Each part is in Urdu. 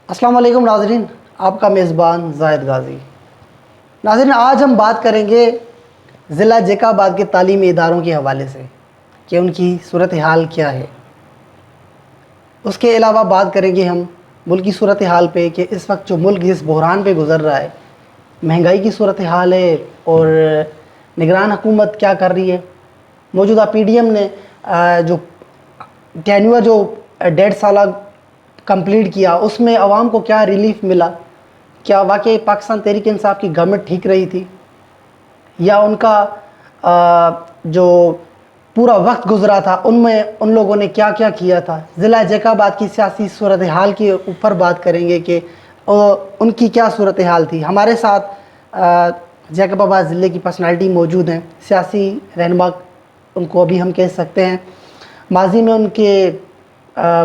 السلام علیکم ناظرین، آپ کا میزبان زاہد غازی۔ ناظرین، آج ہم بات کریں گے ضلع جیکا آباد کے تعلیمی اداروں کے حوالے سے کہ ان کی صورتحال کیا ہے۔ اس کے علاوہ بات کریں گے ہم ملکی صورتحال پہ کہ اس وقت جو ملک جس بحران پہ گزر رہا ہے، مہنگائی کی صورتحال ہے اور نگران حکومت کیا کر رہی ہے۔ موجودہ پی ڈی ایم نے جو ٹینیور جو 1.5 سالہ کمپلیٹ کیا، اس میں عوام کو کیا ریلیف ملا، کیا واقعی پاکستان تحریک انصاف کی گورنمنٹ ٹھیک رہی تھی، یا ان کا جو پورا وقت گزرا تھا ان میں ان لوگوں نے کیا کیا کیا تھا۔ ضلع جیکا آباد کی سیاسی صورتحال کے اوپر بات کریں گے کہ ان کی کیا صورتحال تھی۔ ہمارے ساتھ جیکب آباد ضلع کی پرسنالٹی موجود ہیں، سیاسی رہنما ان کو ابھی ہم کہہ سکتے ہیں۔ ماضی میں ان کے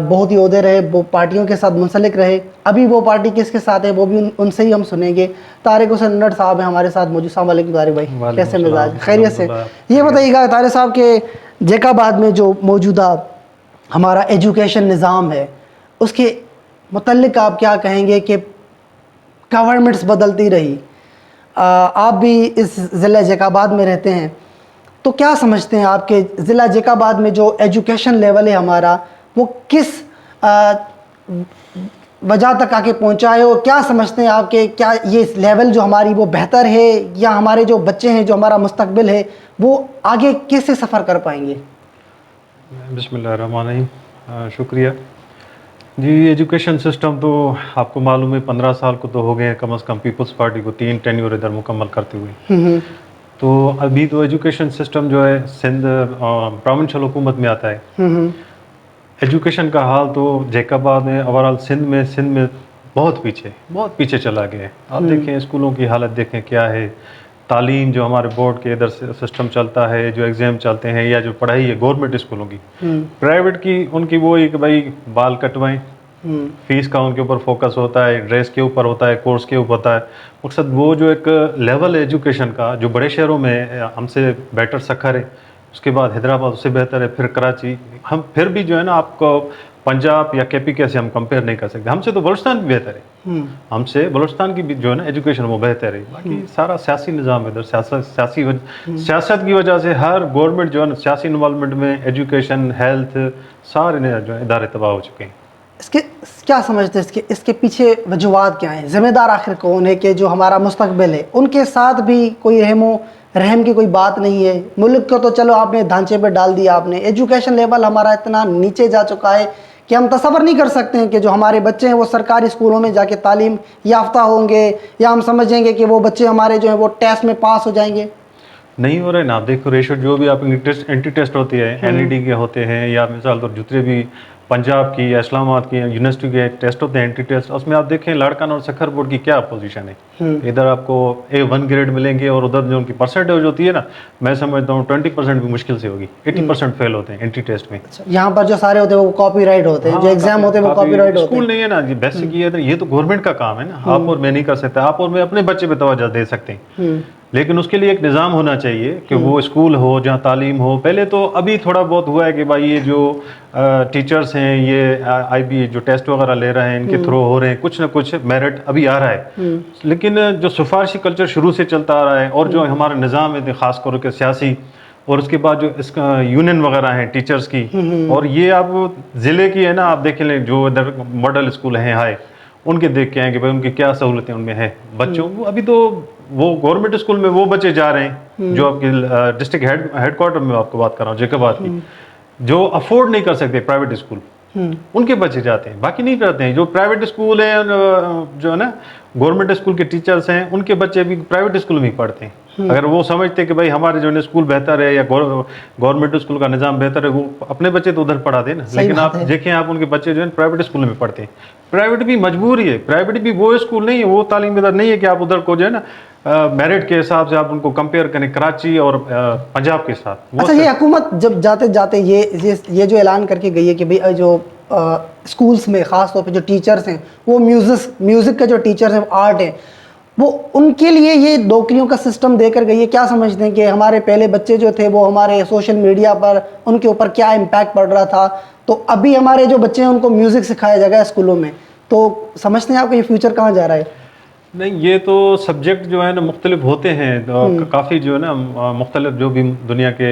بہت ہی عہدے رہے، وہ پارٹیوں کے ساتھ منسلک رہے، ابھی وہ پارٹی کس کے ساتھ ہے وہ بھی ان سے ہی ہم سنیں گے۔ طارق حسین نڈ صاحب ہیں ہمارے ساتھ موجود۔ السلام علیکم طارق بھائی، کیسے مزاج؟ خیریت سے؟ یہ بتائیے گا طارق صاحب کہ جیکا آباد میں جو موجودہ ہمارا ایجوکیشن نظام ہے اس کے متعلق آپ کیا کہیں گے کہ گورنمنٹس بدلتی رہی، آپ بھی اس ضلع جیکا آباد میں رہتے ہیں، تو کیا سمجھتے ہیں آپ کہ ضلع جیکا آباد میں جو ایجوکیشن لیول ہے ہمارا وہ کس وجہ تک آ کے پہنچا ہے، اور کیا سمجھتے ہیں آپ کہ کیا یہ لیول جو ہماری وہ بہتر ہے، یا ہمارے جو بچے ہیں جو ہمارا مستقبل ہے وہ آگے کیسے سفر کر پائیں گے؟ بسم اللہ الرحمن الرحیم، شکریہ جی۔ ایجوکیشن سسٹم تو آپ کو معلوم ہے 15 سال کو تو ہو گئے ہیں کم از کم پیپلز پارٹی کو 3 ٹینیور ادھر مکمل کرتے ہوئے۔ تو ابھی تو ایجوکیشن سسٹم جو ہے سندھ پروونشل حکومت میں آتا ہے۔ ایجوکیشن کا حال تو جیکا آباد میں اوورال سندھ میں بہت پیچھے چلا گیا ہے۔ آپ دیکھیں اسکولوں کی حالت دیکھیں کیا ہے، تعلیم جو ہمارے بورڈ کے ادھر سسٹم چلتا ہے، جو ایگزام چلتے ہیں، یا جو پڑھائی ہے گورنمنٹ اسکولوں کی، پرائیویٹ کی ان کی وہی کہ بھائی بال کٹوائیں، فیس کا ان کے اوپر فوکس ہوتا ہے، ڈریس کے اوپر ہوتا ہے، کورس کے اوپر ہوتا ہے۔ مقصد وہ جو ایک لیول ہے ایجوکیشن کا جو بڑے شہروں میں ہم سے بیٹر سکھر ہے، اس کے بعد حیدرآباد اس سے بہتر ہے، پھر کراچی، ہم پھر بھی جو ہے نا آپ کو پنجاب یا کے پی کے سے ہم کمپیئر نہیں کر سکتے۔ ہم سے تو بلوچستان بھی بہتر ہے، ہم سے بلوچستان کی بھی جو ہے نا ایجوکیشن وہ بہتر ہے۔ باقی سارا سیاسی نظام ہے ادھر، سیاست کی وجہ سے ہر گورنمنٹ جو ہے نا سیاسی انوالومنٹ میں ایجوکیشن، ہیلتھ، سارے جو ہے ادارے تباہ ہو چکے ہیں۔ اس کے کیا سمجھتے ہیں اس کے پیچھے وجوہات کیا ہیں؟ ذمہ دار آخر کون ہے کہ جو ہمارا مستقبل ہے ان کے ساتھ بھی کوئی رحم کی کوئی بات نہیں ہے؟ ملک کو تو چلو آپ نے ڈھانچے پہ ڈال دیا، آپ نے ایجوکیشن لیول ہمارا اتنا نیچے جا چکا ہے کہ ہم تصور نہیں کر سکتے ہیں کہ جو ہمارے بچے ہیں وہ سرکاری اسکولوں میں جا کے تعلیم یافتہ ہوں گے، یا ہم سمجھیں گے کہ وہ بچے ہمارے جو ہیں وہ ٹیسٹ میں پاس ہو جائیں گے۔ نہیں ہو رہا ہے نا، آپ دیکھو ریشو جو بھی آپ اینٹی ٹیسٹ ہوتی ہے این ای ڈی کے ہوتے ہیں، یا مثال طور جتنے بھی پنجاب کی یا اسلام آباد کی یونیورسٹی کے ٹیسٹ ہوتے ہیں اینٹی ٹیسٹ، اس میں آپ دیکھیں لاڑکانہ اور سکھر بورڈ کی کیا پوزیشن ہے۔ ادھر آپ کو A1 گریڈ ملیں گے، اور ادھر جو ان کی پرسنٹیج ہوتی ہے نا، میں سمجھتا ہوں 20% بھی مشکل سے ہوگی، 80% فیل ہوتے ہیں اینٹی ٹیسٹ میں۔ یہاں پر جو سارے ہوتے ہیں وہ کاپی رائٹ ہوتے ہیں، جو ایگزام ہوتے ہیں وہ کاپی رائٹ ہوتے ہیں۔ اسکول نہیں ہے نا جی، بیسک یہ تو گورنمنٹ کا کام ہے نا، آپ اور میں نہیں کر سکتے، آپ اور میں اپنے بچے پہ توجہ دے سکتے ہیں، لیکن اس کے لیے ایک نظام ہونا چاہیے کہ وہ اسکول ہو جہاں تعلیم ہو۔ پہلے تو ابھی تھوڑا بہت ہوا ہے کہ بھائی یہ جو ٹیچرز ہیں یہ آئی بی جو ٹیسٹ وغیرہ لے رہے ہیں ان کے تھرو ہو رہے ہیں، کچھ نہ کچھ میرٹ ابھی آ رہا ہے، لیکن جو سفارشی کلچر شروع سے چلتا آ رہا ہے، اور جو ہمارا نظام ہے خاص کر کے سیاسی، اور اس کے بعد جو اس کا یونین وغیرہ ہیں ٹیچرز کی، اور یہ آپ ضلع کی ہے نا، آپ دیکھ لیں جو ادھر ماڈل اسکول ہیں ہائے، ان کے دیکھ کے آئیں کہ بھائی ان کی کیا سہولتیں ان میں ہیں بچوں کو۔ ابھی تو وہ گورنمنٹ اسکول میں وہ بچے جا رہے ہیں جو آپ کے ڈسٹرکٹ ہیڈ کوارٹر میں آپ کو بات کر رہا ہوں جیکا آباد کی، جو افورڈ نہیں کر سکتے پرائیویٹ اسکول، ان کے بچے جاتے ہیں، باقی نہیں کرتے ہیں۔ جو پرائیویٹ اسکول ہیں جو ہے نا گورنمنٹ اسکول کے ٹیچرز ہیں، ان کے بچے بھی پرائیویٹ اسکول میں ہی پڑھتے ہیں۔ اگر وہ سمجھتے کہ بھائی ہمارے جو ہے اسکول بہتر ہے یا گورنمنٹ اسکول کا نظام بہتر ہے، وہ اپنے بچے تو ادھر پڑھا دیں نا، لیکن آپ دیکھیں آپ ان کے بچے جو ہے پرائیویٹ اسکول میں پڑھتے ہیں۔ پرائیویٹ بھی مجبوری ہے، پرائیویٹ بھی وہ اسکول نہیں ہے، وہ تعلیم ادھر نہیں ہے کہ آپ ادھر کو جو ہے نا میرٹ کے حساب سے آپ ان کو کمپیئر کریں کراچی اور پنجاب کے ساتھ۔ اچھا، یہ حکومت جب جاتے جاتے یہ جو اعلان کر کے گئی ہے کہ بھئی جو اسکولس میں خاص طور پہ جو ٹیچرز ہیں وہ میوزک کے جو ٹیچرز ہیں، آرٹ ہیں، وہ ان کے لیے یہ نوکریوں کا سسٹم دے کر گئی ہے، کیا سمجھتے ہیں کہ ہمارے پہلے بچے جو تھے وہ ہمارے سوشل میڈیا پر ان کے اوپر کیا امپیکٹ پڑ رہا تھا، تو ابھی ہمارے جو بچے ہیں ان کو میوزک سکھایا جائے گا اسکولوں میں، تو سمجھتے ہیں آپ کہ یہ فیوچر کہاں جا رہا ہے؟ نہیں، یہ تو سبجیکٹ جو ہے نا مختلف ہوتے ہیں، کافی جو ہے نا مختلف جو بھی دنیا کے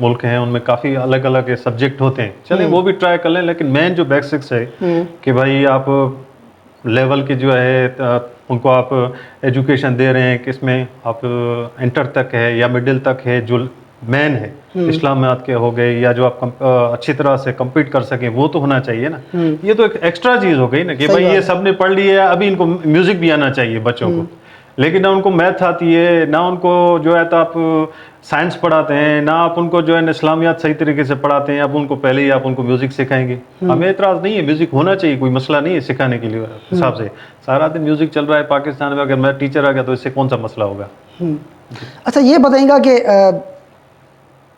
ملک ہیں ان میں کافی الگ الگ سبجیکٹ ہوتے ہیں، چلیں وہ بھی ٹرائی کر لیں، لیکن مین جو بیسکس ہے کہ بھائی آپ لیول کے جو ہے ان کو آپ ایجوکیشن دے رہے ہیں، کس میں آپ انٹر تک ہے یا مڈل تک ہے، جو مین ہے اسلامیات کے ہو گئے یا جو آپ اچھی طرح سے کمپیٹ کر سکیں وہ تو ہونا چاہیے نا. یہ تو ایک ایکسٹرا چیز ہو گئی نا کہ بھائی یہ سب نے پڑھ لی ہے، ابھی ان کو میوزک بھی آنا چاہیے بچوں کو، لیکن نہ ان کو میتھ آتی ہے، نہ ان کو جو ہے تو آپ سائنس پڑھاتے ہیں، نہ آپ ان کو جو ہے اسلامیات صحیح طریقے سے پڑھاتے ہیں. اب ان کو پہلے ہی آپ ان کو میوزک سکھائیں گے. ہمیں اعتراض نہیں ہے، میوزک ہونا چاہیے، کوئی مسئلہ نہیں ہے سکھانے کے لیے حساب سے. سارا دن میوزک چل رہا ہے پاکستان میں، اگر میں ٹیچر آ گیا تو اس سے کون سا مسئلہ ہوگا. اچھا یہ بتائیں گا کہ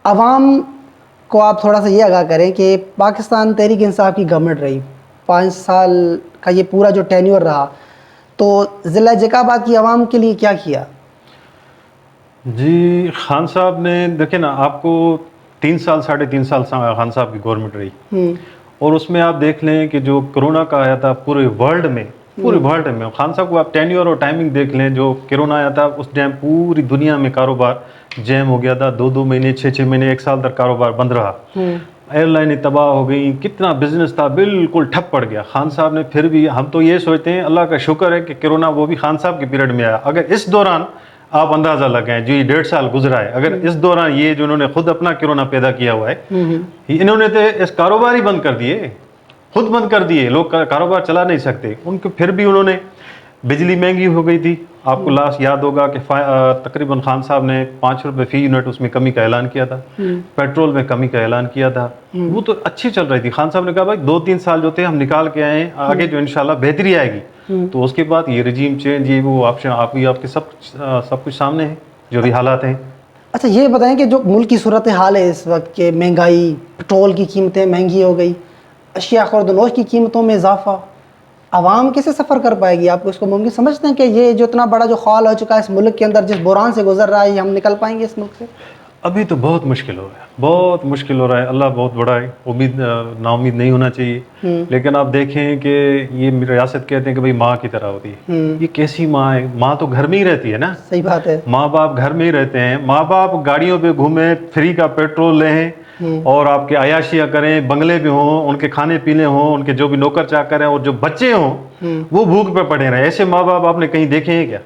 عوام کو آپ تھوڑا سا یہ آگاہ کریں کہ پاکستان تحریک انصاف کی گورنمنٹ رہی 5 سال کا، یہ پورا جو ٹینیور رہا، تو ضلع جیکا آباد کی عوام کے لیے کیا کیا؟ جی خان صاحب نے دیکھیں نا، آپ کو 3 سال 3.5 سال خان صاحب کی گورنمنٹ رہی، اور اس میں آپ دیکھ لیں کہ جو کرونا کا آیا تھا پورے ورلڈ میں خان صاحب کو آپ ٹینیور اور ٹائمنگ دیکھ لیں. جو کرونا آیا تھا اس ٹائم پوری دنیا میں کاروبار جیم ہو گیا تھا، 2 مہینے 6 مہینے 1 سال تک کاروبار بند رہا، ایئر لائنیں تباہ ہو گئیں، کتنا بزنس تھا بالکل ٹھپ پڑ گیا. خان صاحب نے پھر بھی، ہم تو یہ سوچتے ہیں اللہ کا شکر ہے کہ کرونا وہ بھی خان صاحب کے پیریڈ میں آیا. اگر اس دوران آپ اندازہ لگائیں جو یہ 1.5 سال گزرا ہے، اگر اس دوران یہ جو انہوں نے خود اپنا کرونا پیدا کیا ہوا ہے، انہوں نے تو اس کاروبار ہی بند کر دیے، خود بند کر دیے، لوگ کاروبار چلا نہیں سکتے. ان کو پھر بھی انہوں نے، بجلی مہنگی ہو گئی تھی، آپ کو لاسٹ یاد ہوگا کہ تقریباً خان صاحب نے 5 روپے فی یونٹ اس میں کمی کا اعلان کیا تھا، پیٹرول میں کمی کا اعلان کیا تھا. وہ تو اچھی چل رہی تھی. خان صاحب نے کہا بھائی 2-3 سال جو تھے ہم نکال کے آئے ہیں، آگے جو انشاءاللہ بہتری آئے گی. تو اس کے بعد یہ رجیم چینج، یہ وہ آپشن آپ کے سب کچھ سامنے ہے جو بھی حالات ہیں. اچھا یہ بتائیں کہ جو ملک کی صورتحال ہے اس وقت کہ مہنگائی، پٹرول کی قیمتیں مہنگی ہو گئی، اشیاء خورد و نوش کی قیمتوں میں اضافہ، عوام کیسے سفر کر پائے گی؟ آپ کو اس کو ممکن سمجھتے ہیں کہ یہ جو اتنا بڑا جو خال ہو چکا ہے اس ملک کے اندر، جس بحران سے گزر رہا ہے، یہ ہم نکل پائیں گے اس ملک سے؟ ابھی تو بہت مشکل ہو رہا ہے، بہت مشکل ہو رہا ہے. اللہ بہت بڑا ہے، امید نا امید نہیں ہونا چاہیے. لیکن آپ دیکھیں کہ یہ ریاست کہتے ہیں کہ بھئی ماں کی طرح ہوتی ہے. یہ کیسی ماں ہے؟ ماں تو گھر میں ہی رہتی ہے نا. صحیح بات ہے. ماں باپ گھر میں ہی رہتے ہیں، ماں باپ گاڑیوں پہ گھومیں، فری کا پیٹرول لیں اور آپ کے عیاشیاں کریں، بنگلے پہ ہوں، ان کے کھانے پینے ہوں، ان کے جو بھی نوکر چاکر ہیں، اور جو بچے ہوں وہ بھوک پہ پڑے رہے. ایسے ماں باپ آپ نے کہیں دیکھے ہیں کیا؟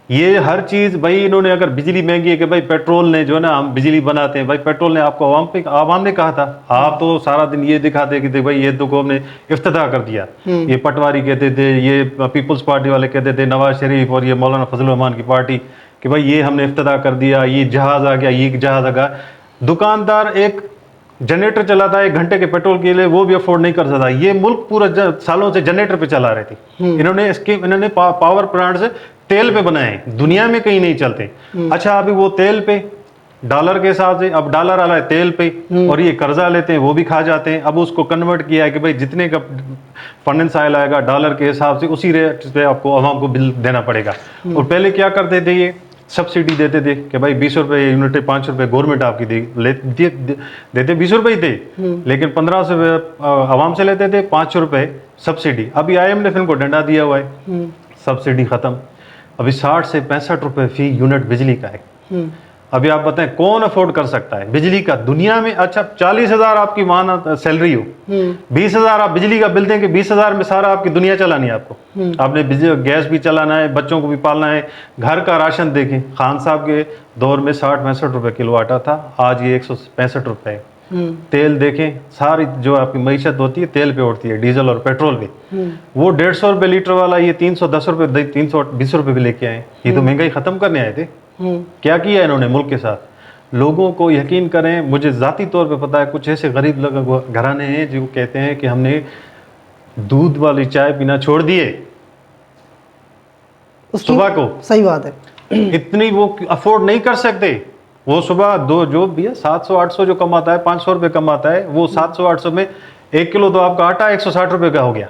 یہ ہر چیز بھائی انہوں نے، اگر بجلی مہنگی ہے کہ بھائی پیٹرول نے جو ہے نا ہم بجلی بناتے ہیں، بھائی پیٹرول نے آپ کو عوام نے کہا تھا. آپ تو سارا دن یہ دکھاتے کہ بھائی یہ تو قوم نے افتتاح کر دیا. یہ پٹواری کہتے تھے، یہ پیپلز پارٹی والے کہتے تھے، نواز شریف اور یہ مولانا فضل الرحمان کی پارٹی، کہ بھائی یہ ہم نے افتتاح کر دیا، یہ جہاز آ گیا، یہ جہاز آ گیا. دکاندار ایک جنریٹر چلاتا ہے 1 گھنٹے کے پیٹرول کے لیے، وہ بھی افورڈ نہیں کر سکتا. یہ ملک پورا سالوں سے جنریٹر پہ چلا رہے تھے. انہوں نے پاور پلانٹ سے تیل پہ بنائے ہیں، دنیا میں کہیں نہیں چلتے. اچھا ابھی وہ تیل پہ ڈالر کے حساب سے، اب ڈالر آ رہا ہے تیل پہ، اور یہ قرضہ لیتے ہیں، وہ بھی کھا جاتے ہیں. اب اس کو کنورٹ کیا ہے کہ بھائی جتنے کا فنڈنس آئل آئے گا ڈالر کے حساب سے، اسی ریٹ پہ آپ کو عوام کو بل دینا پڑے گا. اور پہلے کیا کرتے تھے، یہ سبسڈی دیتے تھے کہ بھائی 20 روپے یونٹ، 5 روپے گورنمنٹ آپ کی دیتے، 20 روپے ہی تھے، لیکن 15 سے عوام سے لیتے تھے، 5 روپے سبسڈی. ابھی IMF نے ان کو ڈنڈا دیا ہوا ہے، سبسڈی ختم. ابھی 60 سے 65 روپے فی یونٹ بجلی کا ہے. ابھی آپ بتائیں کون افورڈ کر سکتا ہے بجلی کا دنیا میں؟ اچھا 40,000 آپ کی ماہ سیلری ہو، 20,000 آپ بجلی کا بل دیں کہ 20,000 میں سارا آپ کی دنیا چلانی ہے. آپ کو، آپ نے گیس بھی چلانا ہے، بچوں کو بھی پالنا ہے، گھر کا راشن دیکھیں. خان صاحب کے دور میں 60-65 روپے کلو آٹا تھا، آج یہ 165 روپے ہے. تیل دیکھیں، ساری جو آپ کی معیشت ہوتی ہے تیل پہ اڑتی ہے، ڈیزل اور پیٹرول پہ. وہ 150 روپے لیٹر والا یہ 310 روپے 320 روپے بھی لے کے آئے. یہ تو مہنگائی ختم کرنے آئے تھے. کیا کیا انہوں نے ملک کے ساتھ؟ لوگوں کو یقین کریں، مجھے ذاتی طور پہ پتا ہے کچھ ایسے غریب لوگ گھرانے ہیں جو کہتے ہیں کہ ہم نے دودھ والی چائے پینا چھوڑ دیے صبح کو. صحیح بات ہے. اتنی وہ افورڈ نہیں کر سکتے. وہ صبح جو بھی ہے 700-800 جو کماتا ہے، 500 روپے کماتا ہے، وہ 700-800 میں 1 کلو تو آپ کا آٹا 160 روپے کا ہو گیا.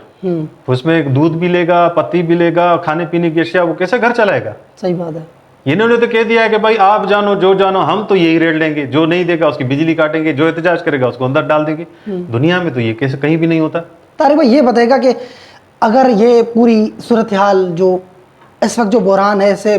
اس میں دودھ بھی لے گا، پتی بھی لے گا، کھانے پینے کی اشیاء، وہ کیسے گھر چلائے گا؟ صحیح بات ہے. انہوں نے تو کہہ دیا ہے کہ بھائی آپ جانو جو جانو، ہم تو یہی ریٹ لیں گے، جو نہیں دے گا اس کی بجلی کاٹیں گے، جو احتجاج کرے گا اس کو اندر ڈال دیں گے. دنیا میں تو یہ کیسے کہیں بھی نہیں ہوتا. طارق بھائی یہ بتائے گا کہ اگر یہ پوری صورتحال جو اس وقت جو بحران ہے اسے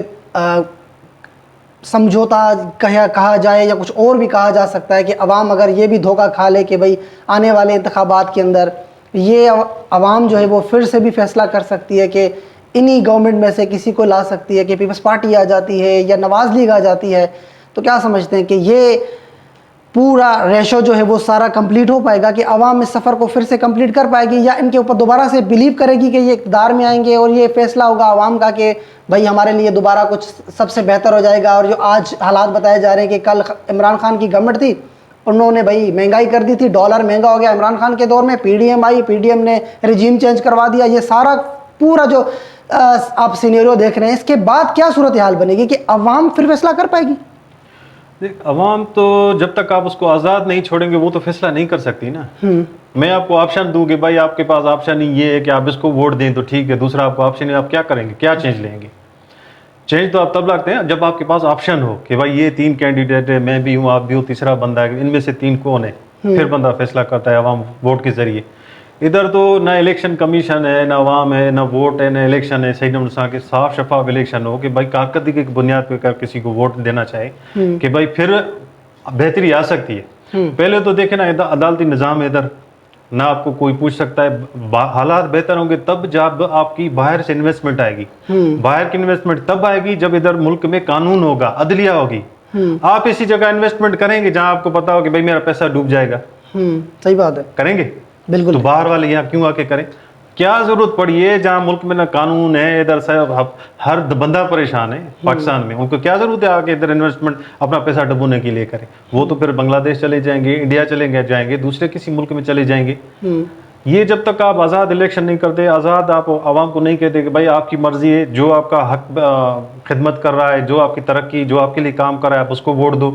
سمجھوتا کہا جائے یا کچھ اور بھی کہا جا سکتا ہے کہ عوام اگر یہ بھی دھوکہ کھا لے کہ بھئی آنے والے انتخابات کے اندر یہ عوام جو ہے وہ پھر سے بھی فیصلہ کر سکتی ہے کہ انہی گورنمنٹ میں سے کسی کو لا سکتی ہے، کہ پیپلز پارٹی آ جاتی ہے یا نواز لیگ آ جاتی ہے، تو کیا سمجھتے ہیں کہ یہ پورا ریشو جو ہے وہ سارا کمپلیٹ ہو پائے گا کہ عوام اس سفر کو پھر سے کمپلیٹ کر پائے گی، یا ان کے اوپر دوبارہ سے بلیو کرے گی کہ یہ اقتدار میں آئیں گے اور یہ فیصلہ ہوگا عوام کا کہ بھائی ہمارے لیے دوبارہ کچھ سب سے بہتر ہو جائے گا؟ اور جو آج حالات بتائے جا رہے ہیں کہ کل عمران خان کی گورنمنٹ تھی، انہوں نے بھائی مہنگائی کر دی تھی، ڈالر مہنگا ہو گیا عمران خان کے دور میں، پی ڈی ایم آئی، پی ڈی ایم نے رجیم چینج کروا دیا، یہ سارا پورا جو آپ سینیریو دیکھ رہے ہیں، اس کے بعد کیا صورتحال بنے گی کہ عوام پھر فیصلہ کر پائے گی؟ دیکھ عوام تو جب تک آپ اس کو آزاد نہیں چھوڑیں گے وہ تو فیصلہ نہیں کر سکتی نا. میں آپ کو آپشن دوں کہ بھائی آپ کے پاس آپشن ہی یہ ہے کہ آپ اس کو ووٹ دیں تو ٹھیک ہے، دوسرا آپ کو آپشن ہے، آپ کیا کریں گے؟ کیا چینج لیں گے؟ چینج تو آپ تب لاتے ہیں جب آپ کے پاس آپشن ہو کہ بھائی یہ 3 کینڈیڈیٹ ہے، میں بھی ہوں، آپ بھی ہو، تیسرا بندہ ہے، ان میں سے 3 کون ہے، پھر بندہ فیصلہ کرتا ہے عوام ووٹ کے ذریعے. ادھر تو نہ الیکشن کمیشن ہے، نہ عوام ہے، نہ ووٹ ہے، نہ الیکشن ہے. صحیح نمبر کے صاف شفاف الیکشن ہو کہ بھائی کارکردگی کی بنیاد پہ کسی کو ووٹ دینا چاہے کہ بھائی پھر بہتری آ سکتی ہے. پہلے تو دیکھیں نا عدالتی نظام ہے ادھر، نہ آپ کو کوئی پوچھ سکتا ہے. حالات بہتر ہوں گے تب جب آپ کی باہر سے انویسٹمنٹ آئے گی. باہر کی انویسٹمنٹ تب آئے گی جب ادھر ملک میں قانون ہوگا، عدلیہ ہوگی. آپ اسی جگہ انویسٹمنٹ کریں گے جہاں آپ کو پتا ہو کہ بھائی میرا پیسہ ڈوب جائے گا. صحیح بات ہے. کریں گے؟ بالکل. تو باہر والے یہاں کیوں آ کے کریں؟ کیا ضرورت پڑی ہے جہاں ملک میں نہ قانون ہے، ادھر سے ہر بندہ پریشان ہے پاکستان میں، ان کو کیا ضرورت ہے آ کے ادھر انویسٹمنٹ اپنا پیسہ ڈبونے کے لیے کریں؟ وہ تو پھر بنگلہ دیش چلے جائیں گے، انڈیا چلیں جائیں گے، دوسرے کسی ملک میں چلے جائیں گے. یہ جب تک آپ آزاد الیکشن نہیں کرتے، آزاد آپ عوام کو نہیں کہتے کہ بھائی آپ کی مرضی ہے، جو آپ کا حق خدمت کر رہا ہے، جو آپ کی ترقی، جو آپ کے لیے کام کر رہا ہے آپ اس کو ووٹ دو،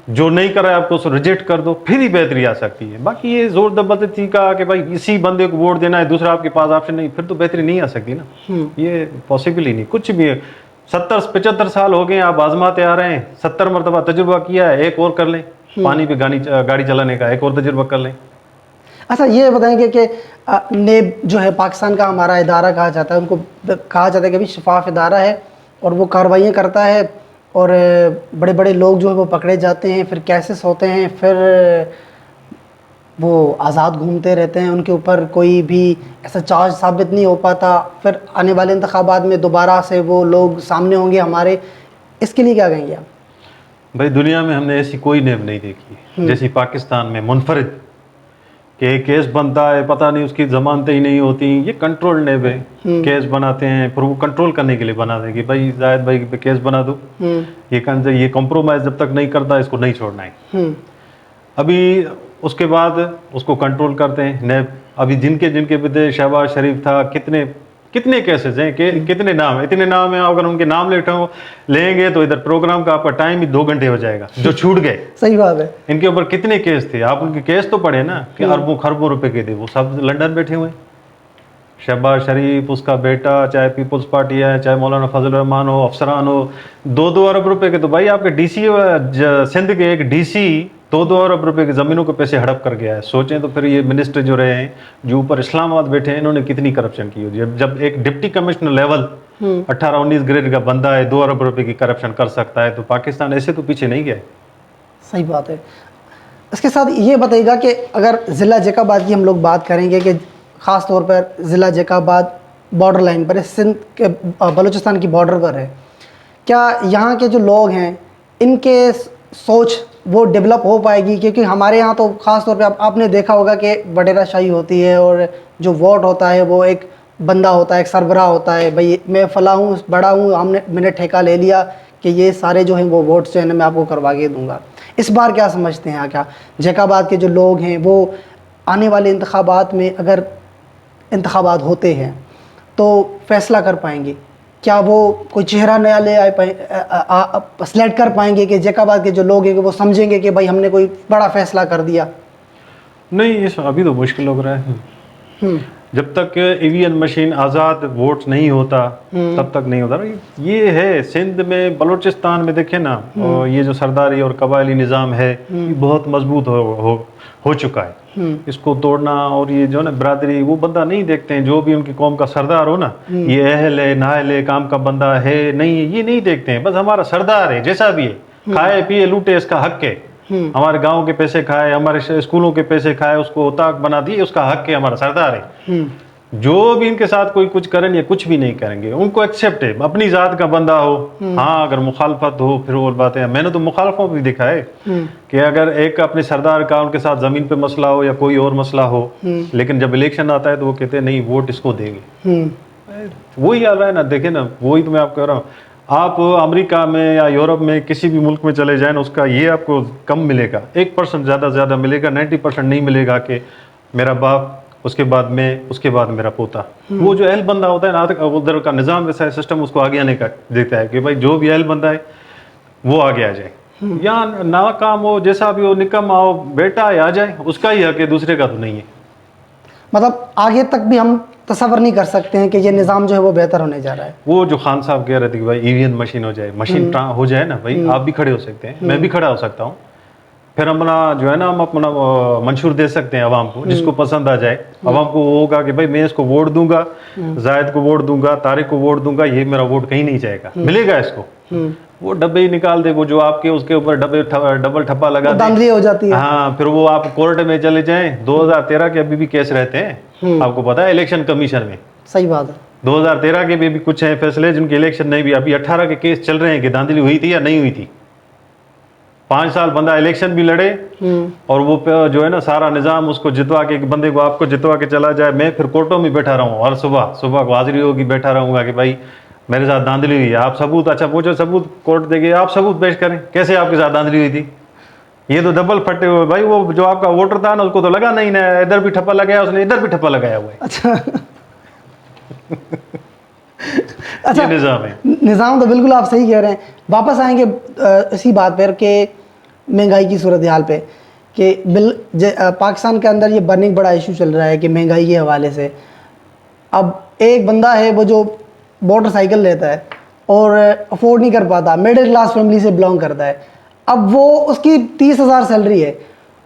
جو نہیں کر رہا ہے آپ کو اس کو ریجیکٹ کر دو، پھر ہی بہتری آ سکتی ہے. باقی یہ زور زبردستی کا کہ بھائی اسی بندے کو ووٹ دینا ہے، دوسرا آپ کے پاس آپشن نہیں، پھر تو بہتری نہیں آ سکتی نا. یہ پاسبل ہی نہیں. کچھ بھی 70-75 سال ہو گئے آپ آزماتے آ رہے ہیں، 70 مرتبہ تجربہ کیا ہے، ایک اور کر لیں. پانی پہ گاڑی چلانے کا ایک اور تجربہ کر لیں. اچھا یہ بتائیں گے کہ نیب جو ہے پاکستان کا ہمارا ادارہ کہا جاتا ہے، ان کو کہا جاتا ہے کہ بھی شفاف ادارہ ہے اور وہ کارروائیاں کرتا ہے، اور بڑے بڑے لوگ جو ہے وہ پکڑے جاتے ہیں، پھر کیسز ہوتے ہیں، پھر وہ آزاد گھومتے رہتے ہیں، ان کے اوپر کوئی بھی ایسا چارج ثابت نہیں ہو پاتا. پھر آنے والے انتخابات میں دوبارہ سے وہ لوگ سامنے ہوں گے ہمارے. اس کے لیے کیا کہیں گے آپ؟ بھائی دنیا میں ہم نے ایسی کوئی نیب نہیں دیکھی جیسی پاکستان میں منفرد کہ ایک کیس بنتا ہے، پتہ نہیں اس کی ضمانتیں ہی نہیں ہوتی. یہ کنٹرول نیب ہے. کیس بناتے ہیں پھر وہ کنٹرول کرنے کے لیے بنا دیں گے بھائی زاہد بھائی پہ کیس بنا دو، یہ کمپرومائز جب تک نہیں کرتا اس کو نہیں چھوڑنا ہے. ابھی اس کے بعد اس کو کنٹرول کرتے ہیں نیب. ابھی جن کے بدے شہباز شریف تھا، کتنے کیسز ہیں، کتنے نام ہیں، اتنے نام ہیں. اگر ان کے نام لیں گے تو ادھر پروگرام کا آپ کا ٹائم ہی 2 گھنٹے ہو جائے گا جو چھوٹ گئے. صحیح بات ہے. ان کے اوپر کتنے کیس تھے، آپ ان کے کیس تو پڑھے نا کہ اربوں خربوں روپے کے تھے. وہ سب لنڈن بیٹھے ہوئے ہیں. شہباز شریف، اس کا بیٹا، چاہے پیپلز پارٹی ہے، چاہے مولانا فضل الرحمان ہو، افسران ہو، 2 ارب روپے کے. تو بھائی آپ کے ڈی سی سندھ کے ایک ڈی سی 2 ارب روپے کی زمینوں کے پیسے ہڑپ کر گیا ہے. سوچیں تو پھر یہ منسٹر جو رہے ہیں جو اوپر اسلام آباد بیٹھے ہیں، انہوں نے کتنی کرپشن کی ہوگی. جب ایک ڈپٹی کمشنر لیول 18-19 گریڈ کا بندہ ہے 2 ارب روپے کی کرپشن کر سکتا ہے، تو پاکستان ایسے تو پیچھے نہیں گیا. صحیح بات ہے. اس کے ساتھ یہ بتائیے گا کہ اگر ضلع جیکاباد کی ہم لوگ بات کریں گے کہ خاص طور پر ضلع جیکاباد بارڈر لائن پر ہے، سندھ کے بلوچستان کی بارڈر پر ہے، کیا یہاں کے جو لوگ ہیں ان کے سوچ وہ ڈیولپ ہو پائے گی؟ کیونکہ ہمارے یہاں تو خاص طور پہ آپ نے دیکھا ہوگا کہ وڈیرا شاہی ہوتی ہے اور جو ووٹ ہوتا ہے وہ ایک بندہ ہوتا ہے، ایک سربراہ ہوتا ہے، بھئی میں فلاں ہوں، بڑا ہوں، میں نے ٹھیکہ لے لیا کہ یہ سارے جو ہیں وہ ووٹس جو ہیں میں آپ کو کروا کے دوں گا. اس بار کیا سمجھتے ہیں کیا جیکاباد کے جو لوگ ہیں وہ آنے والے انتخابات میں اگر انتخابات ہوتے ہیں تو فیصلہ کر پائیں گے؟ کیا وہ کوئی چہرہ نیا لے سلیکٹ کر پائیں گے کہ جیکاباد کے جو لوگ ہیں وہ سمجھیں گے کہ بھائی ہم نے کوئی بڑا فیصلہ کر دیا؟ نہیں، ابھی تو مشکل لگ رہا ہے. جب تک EVN مشین آزاد ووٹ نہیں ہوتا تب تک نہیں ہوتا. یہ ہے سندھ میں، بلوچستان میں دیکھیں نا، اور یہ جو سرداری اور قبائلی نظام ہے یہ بہت مضبوط ہو چکا ہے. اس کو توڑنا، اور یہ جو نا برادری، وہ بندہ نہیں دیکھتے ہیں جو بھی ان کی قوم کا سردار ہو نا، یہ اہل ہے نااہل ہے، کام کا بندہ ہے نہیں ہے، یہ نہیں دیکھتے ہیں. بس ہمارا سردار ہے جیسا بھی ہے، کھائے پیے لوٹے اس کا حق ہے. ہمارے گاؤں کے پیسے کھائے، ہمارے اسکولوں کے پیسے کھائے، اس کو اتاق بنا دیے، اس کا حق ہے، ہمارا سردار ہے. جو بھی ان کے ساتھ کوئی کچھ کریں یا کچھ بھی نہیں کریں گے، ان کو ایکسیپٹ ہے. اپنی ذات کا بندہ ہو، ہاں اگر مخالفت ہو پھر اور بات ہے. میں نے تو مخالفوں بھی دیکھا ہے کہ اگر ایک اپنے سردار کا ان کے ساتھ زمین پہ مسئلہ ہو یا کوئی اور مسئلہ ہو، لیکن جب الیکشن آتا ہے تو وہ کہتے ہیں نہیں ووٹ اس کو دیں گے. وہی آ رہا ہے نا، دیکھیں نا، وہی تو میں آپ کہہ رہا ہوں. آپ امریکہ میں یا یورپ میں کسی بھی ملک میں چلے جائیں، اس کا یہ آپ کو کم ملے گا، 1% زیادہ سے زیادہ ملے گا. 90% نہیں ملے گا کہ میرا باپ، اس کے بعد میں، اس کے بعد میرا پوتا. وہ جو اہل بندہ ہوتا ہے نا، ادھر کا نظام ویسا ہے، سسٹم اس کو آگے آنے کا دیتا ہے کہ بھائی جو بھی اہل بندہ ہے وہ آگے آ جائے. یا ناکام ہو، جیسا بھی ہو، نکما ہو، بیٹا ہے آ جائے، اس کا ہی حق ہے، دوسرے کا تو نہیں ہے. مطلب آگے تک بھی ہم تصور نہیں کر سکتے ہیں کہ یہ نظام جو ہے وہ بہتر ہونے جا رہا ہے. وہ جو خان صاحب کہہ رہے تھے کہ بھائی EVN مشین ہو جائے، مشین ہو جائے نا بھائی، آپ بھی کھڑے ہو سکتے ہیں، میں بھی کھڑا ہو سکتا ہوں. پھر ہم اپنا جو ہے نا، ہم اپنا منشور دے سکتے ہیں عوام کو، جس کو پسند آ جائے. عوام کو وہ ہوگا کہ بھائی میں اس کو ووٹ دوں گا، زاہد کو ووٹ دوں گا، طارق کو ووٹ دوں گا، یہ میرا ووٹ کہیں نہیں جائے گا، ملے گا اس کو. وہ ڈبے ہی نکال دے، وہ جو آپ کے اس کے اوپر ڈبل ٹھپا لگا دے، دھاندلی ہو جاتی ہے. ہاں پھر وہ آپ کورٹ میں چلے جائیں. 2013 کے ابھی بھی کیس رہتے ہیں، آپ کو پتا ہے، الیکشن کمیشن میں. صحیح بات ہے. 2013 کے بھی کچھ ہیں فیصلے جن کے الیکشن نہیں بھی. ابھی 18 کے کیس چل رہے ہیں کہ دھاندلی ہوئی تھی یا نہیں ہوئی تھی. 5 سال بندہ الیکشن بھی لڑے، اور وہ جو ہے نا سارا نظام اس کو جتوا کے، ایک بندے کو آپ کو جتوا کے چلا جائے. میں پھر کورٹوں میں بیٹھا رہا ہوں، اور صبح کو حاضری ہوگی، بیٹھا رہوں گا کہ بھائی میرے ساتھ دھاندلی ہوئی ہے، آپ ثبوت. اچھا وہ جو ثبوت کورٹ دے گی، آپ ثبوت پیش کریں کیسے آپ کے ساتھ دھاندلی ہوئی تھی. یہ تو ڈبل پھٹے ہوئے بھائی. وہ جو آپ کا ووٹر تھا نا، اس کو تو لگا نہیں نا، ادھر بھی ٹھپا لگایا اس نے، ادھر بھی ٹھپا لگایا ہوا ہے. اچھا یہ نظام ہے. نظام تو بالکل آپ صحیح کہہ رہے ہیں. واپس آئیں گے اسی بات پر کہ مہنگائی کی صورتحال پہ، کہ پاکستان کے اندر یہ برننگ بڑا ایشو چل رہا ہے کہ مہنگائی کے حوالے سے. اب ایک بندہ ہے وہ جو موٹر سائیکل لیتا ہے اور افورڈ نہیں کر پاتا، مڈل کلاس فیملی سے بلانگ کرتا ہے. اب وہ اس کی 30,000 سیلری ہے،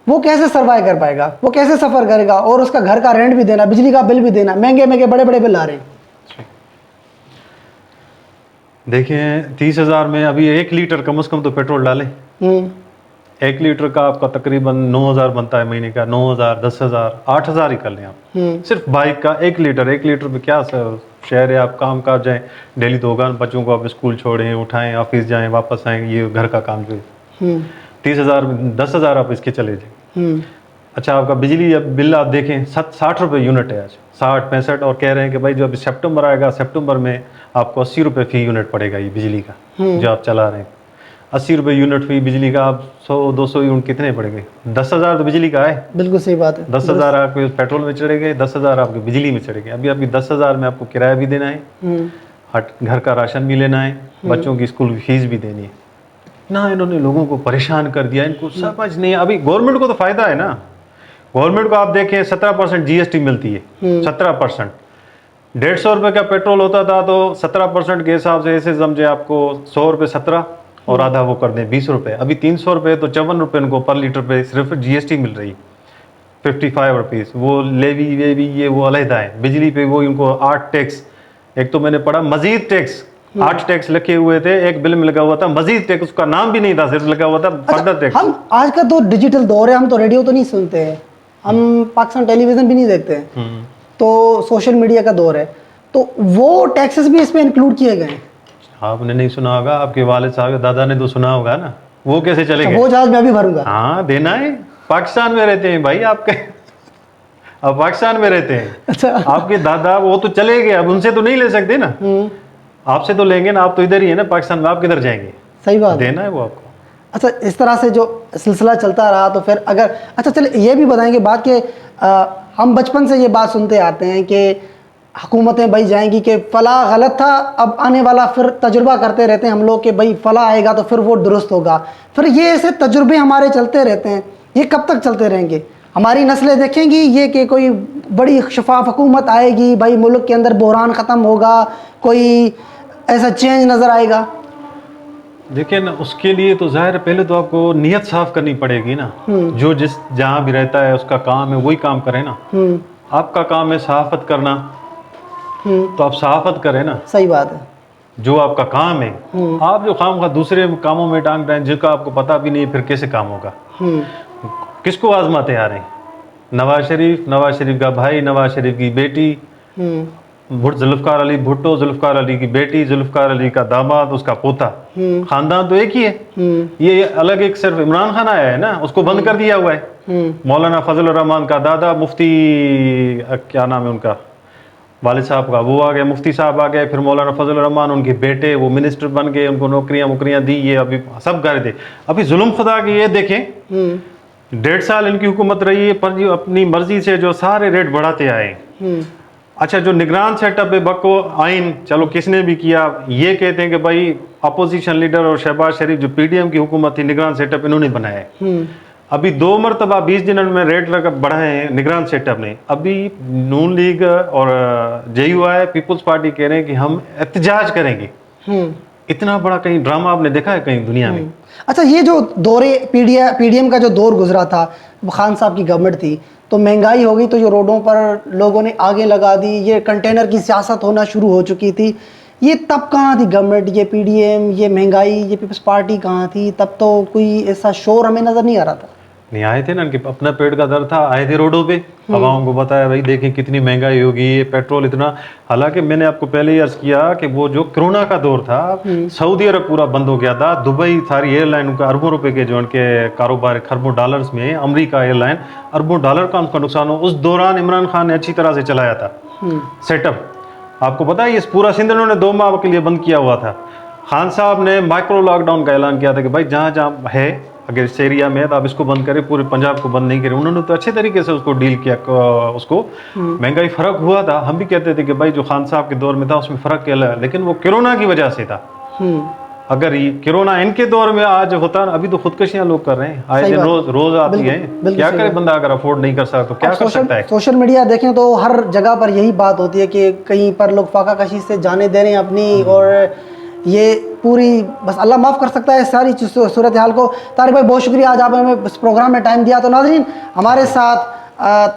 وہ کیسے سروائیو کر پائے گا، وہ کیسے سفر کرے گا، اور اس کا گھر کا رینٹ بھی دینا، بجلی کا بل بھی دینا، مہنگے بڑے بڑے بل آ رہے ہیں. دیکھیں 30,000 میں ابھی 1 لیٹر کم از کم تو پیٹرول ڈالیں. 1 لیٹر کا آپ کا تقریباً 9,000 بنتا ہے مہینے کا. 9,000 10,000 8,000 ہی کر لیں آپ. صرف بائک کا 1 لیٹر پہ کیا شہر ہے. آپ کام کاج جائیں ڈیلی تو ہوگا، بچوں کو آپ اسکول چھوڑیں، اٹھائیں، آفس جائیں، واپس آئیں، یہ گھر کا کام جو ہے. 30,000 10,000 آپ اس کے چلے جائیں. اچھا آپ کا بجلی بل آپ دیکھیں 60 روپے یونٹ ہے آج، 60 65. اور کہہ رہے ہیں کہ بھائی جو ابھی سپٹمبر آئے گا، سپٹمبر میں آپ کو 80 روپے فی یونٹ پڑے گا یہ بجلی کا جو آپ چلا رہے ہیں. 80 روپے یونٹ فی بجلی کا. آپ 100 200 یونٹ کتنے پڑیں گے؟ 10,000 تو بجلی کا ہے. بالکل صحیح بات ہے. 10,000 آپ کے پیٹرول میں چڑھے گئے، 10,000 آپ کے بجلی میں چڑھے گئے. ابھی آپ کی 10,000 میں آپ کو کرایہ بھی دینا ہے، گھر کا راشن بھی لینا ہے، بچوں کی اسکول کی فیس بھی دینی ہے. نہ انہوں نے لوگوں کو پریشان کر دیا، ان کو سمجھ نہیں. ابھی گورنمنٹ کو تو فائدہ ہے نا. گورنمنٹ کو آپ دیکھیں 17% GST ملتی ہے. 17%. 150 روپے کا پیٹرول ہوتا تھا تو 17% کے حساب سے ایسے سمجھے آپ کو 100 روپے 17 اور آدھا وہ کر دیں 20 روپے. ابھی 300 روپے تو 54 روپے ان کو پر لیٹر پہ صرف GST مل رہی. 55 روپیز وہ لیوی ویوی یہ وہ علیحدہ ہے. بجلی پہ وہ ان کو 8 ٹیکس. ایک تو میں نے پڑھا مزید ٹیکس، 8 ٹیکس لکھے ہوئے تھے، ایک بل میں لگا ہوا تھا مزید ٹیکس. اس کا نام بھی نہیں تھا، صرف لگا ہوا تھا فردر ٹیکس. ہم آج کا تو ڈیجیٹل دور ہے، ہم تو ریڈیو تو نہیں سنتے ہیں، ہم پاکستان ٹیلی ویژن بھی نہیں دیکھتے ہیں، تو سوشل میڈیا کا دور ہے، تو وہ ٹیکسز بھی اس میں انکلوڈ کیے گئے ہیں. آپ نے نہیں سنا ہوگا، آپ کے والد صاحب دادا نے تو سنا ہوگا نا. وہ کیسے چلے گئے؟ وہ چارج میں بھی بھروں گا. ہاں دینا ہے. پاکستان میں رہتے ہیں بھائی آپ کے، اب پاکستان میں رہتے ہیں. آپ کے دادا وہ تو چلے گئے، اب ان سے تو نہیں لے سکتے نا. آپ سے تو لیں گے نا، آپ تو ادھر ہی ہے نا پاکستان میں، آپ کدھر جائیں گے؟ صحیح بات، دینا ہے وہ آپ کو. اچھا اس طرح سے جو سلسلہ چلتا رہا تو پھر اگر اچھا چلے یہ بھی بتائیں گے بات کہ ہم بچپن سے یہ بات سنتے آتے ہیں کہ حکومتیں بھائی جائیں گی کہ فلاں غلط تھا، اب آنے والا پھر تجربہ کرتے رہتے ہیں ہم لوگ کہ بھائی فلاں آئے گا تو پھر وہ درست ہوگا. پھر یہ ایسے تجربے ہمارے چلتے رہتے ہیں، یہ کب تک چلتے رہیں گے؟ ہماری نسلیں دیکھیں گی یہ کہ کوئی بڑی شفاف حکومت آئے گی بھائی, ملک کے اندر بحران ختم ہوگا, کوئی ایسا چینج نظر آئے گا؟ دیکھیں نا, اس کے لیے تو ظاہر ہے پہلے تو آپ کو نیت صاف کرنی پڑے گی نا. جو جہاں بھی رہتا ہے اس کا کام ہے وہی کام کرے نا. آپ کا کام ہے صحافت کرنا, تو آپ صحافت کریں نا. صحیح بات ہے. جو آپ کا کام ہے, آپ جو کام کا دوسرے کاموں میں ٹانگ رہے ہیں جن کا آپ کو پتہ بھی نہیں, پھر کیسے کام ہوگا؟ کس کو آزماتے آ رہے ہیں؟ نواز شریف کا بھائی, نواز شریف کی بیٹی, ذوالفقار علی بھٹو, ذوالفقار علی کی بیٹی, ذوالفقار علی کا داماد, اس کا پوتا. خاندان تو ایک ہی ہے. یہ الگ ایک صرف عمران خان آیا ہے نا, اس کو بند کر دیا ہوا ہے. مولانا فضل الرحمان کا دادا, مفتی کیا نام ہے ان کا, والد صاحب کا, وہ آ گئے, مفتی صاحب آ گئے. پھر مولانا فضل الرحمان, ان کے بیٹے, وہ منسٹر بن گئے, ان کو نوکریاں دی. یہ ابھی سب کر تھے. ابھی ظلم خدا کی یہ دیکھیں, 1.5 سال ان کی حکومت رہی ہے, پر اپنی مرضی سے جو سارے ریٹ بڑھاتے آئے. اچھا, جو نگران سیٹ اپ ہے بکو آئین, چلو کس نے بھی کیا, یہ کہتے ہیں کہ بھائی اپوزیشن لیڈر اور شہباز شریف جو پی ڈی ایم کی حکومت تھی, نگران سیٹ اپ انہوں نے بنایا ہے. ابھی 2 مرتبہ 20 دنوں میں ریٹ بڑھائے ہیں نگران سیٹ اپ نے. ابھی نون لیگ اور جے یو آئی پیپلز پارٹی کہہ رہے ہیں کہ ہم احتجاج کریں گے. اتنا بڑا کہیں ڈرامہ آپ نے دیکھا ہے کہیں دنیا میں؟ اچھا, یہ جو دور پی ڈی ایم کا جو دور گزرا تھا, خان صاحب کی گورنمنٹ تھی, تو مہنگائی ہو گئی, تو یہ روڈوں پر لوگوں نے آگے لگا دی, یہ کنٹینر کی سیاست ہونا شروع ہو چکی تھی. یہ تب کہاں تھی گورنمنٹ, یہ پی ڈی ایم, یہ مہنگائی, یہ پیپلز پارٹی کہاں تھی؟ تب تو کوئی ایسا شور ہمیں نظر نہیں آ رہا تھا. نہیں آئے تھے نا, کہ اپنا پیٹ کا درد تھا, آئے تھے روڈوں پہ, عوام کو بتایا بھائی دیکھیں کتنی مہنگائی ہوگی, یہ پیٹرول اتنا. حالانکہ میں نے آپ کو پہلے ہی عرض کیا کہ وہ جو کرونا کا دور تھا, سعودی عرب پورا بند ہو گیا تھا, دبئی ساری ایئر لائن کا اربوں روپے کے جو ان کے کاروبار خربوں ڈالرز میں, امریکہ ایئر لائن اربوں ڈالر کا ان کا نقصان ہو. اس دوران عمران خان نے اچھی طرح سے چلایا تھا سیٹ اپ. آپ کو پتا ہے یہ پورا سندھ انہوں نے 2 ماہ کے لیے بند کیا ہوا تھا. خان صاحب نے مائکرو لاک ڈاؤن کا اعلان کیا تھا کہ بھائی جہاں جہاں ہے, اگر اس ایریا میں ہے تو آپ اس کو بند کریں, پورے پنجاب کو بند نہیں کریں. انہوں نے تو اچھے طریقے سے اس کو ڈیل کیا. اس کو مہنگائی فرق ہوا تھا, ہم بھی کہتے تھے کہ بھائی جو خان صاحب کے دور میں تھا اس میں فرق کیا, لیکن وہ کرونا کی وجہ سے تھا. اگر یہ کرونا ان کے دور میں آج ہوتا, ابھی تو خودکشیاں لوگ کر رہے ہیں, آئے دن روز آتی ہیں. کیا کرے بندہ اگر افورڈ نہیں کر سکتا تو کیا کر سکتا ہے؟ سوشل میڈیا دیکھیں تو ہر جگہ پر یہی بات ہوتی ہے کہ کہیں پر لوگ فاقہ کشی سے جانے دے رہے ہیں اپنی, اور یہ پوری بس اللہ معاف کر سکتا ہے ساری صورتحال کو. طارق بھائی بہت شکریہ, آج آپ نے ہمیں اس پروگرام میں ٹائم دیا. تو ناظرین, ہمارے ساتھ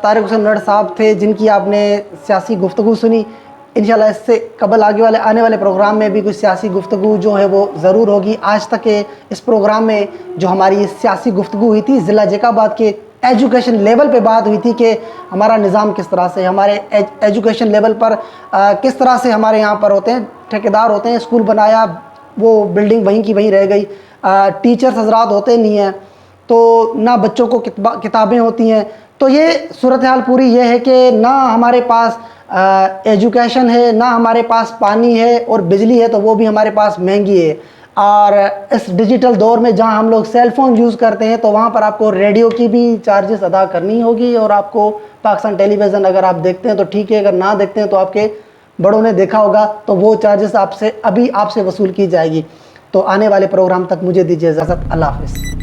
طارق حسین نڈ صاحب تھے, جن کی آپ نے سیاسی گفتگو سنی. انشاءاللہ اس سے قبل آنے والے پروگرام میں بھی کچھ سیاسی گفتگو جو ہے وہ ضرور ہوگی. آج تک کے اس پروگرام میں جو ہماری سیاسی گفتگو ہوئی تھی, ضلع جیکا آباد کے ایجوکیشن لیول پہ بات ہوئی تھی کہ ہمارا نظام کس طرح سے, ہمارے ایجوکیشن لیول پر کس طرح سے ہمارے یہاں پر ہوتے ہیں, ٹھیکیدار ہوتے ہیں, اسکول بنایا وہ بلڈنگ وہیں کی وہیں رہ گئی, ٹیچرز حضرات ہوتے نہیں ہیں, تو نہ بچوں کو کتابیں ہوتی ہیں. تو یہ صورتحال پوری یہ ہے کہ نہ ہمارے پاس ایجوکیشن ہے, نہ ہمارے پاس پانی ہے, اور بجلی ہے تو وہ بھی ہمارے پاس مہنگی ہے. اور اس ڈیجیٹل دور میں جہاں ہم لوگ سیل فون یوز کرتے ہیں تو وہاں پر آپ کو ریڈیو کی بھی چارجز ادا کرنی ہوگی, اور آپ کو پاکستان ٹیلی ویژن اگر آپ دیکھتے ہیں تو ٹھیک ہے, اگر نہ دیکھتے ہیں تو آپ کے بڑوں نے دیکھا ہوگا, تو وہ چارجز آپ سے وصول کی جائے گی. تو آنے والے پروگرام تک مجھے دیجیے اجازت. اللہ حافظ.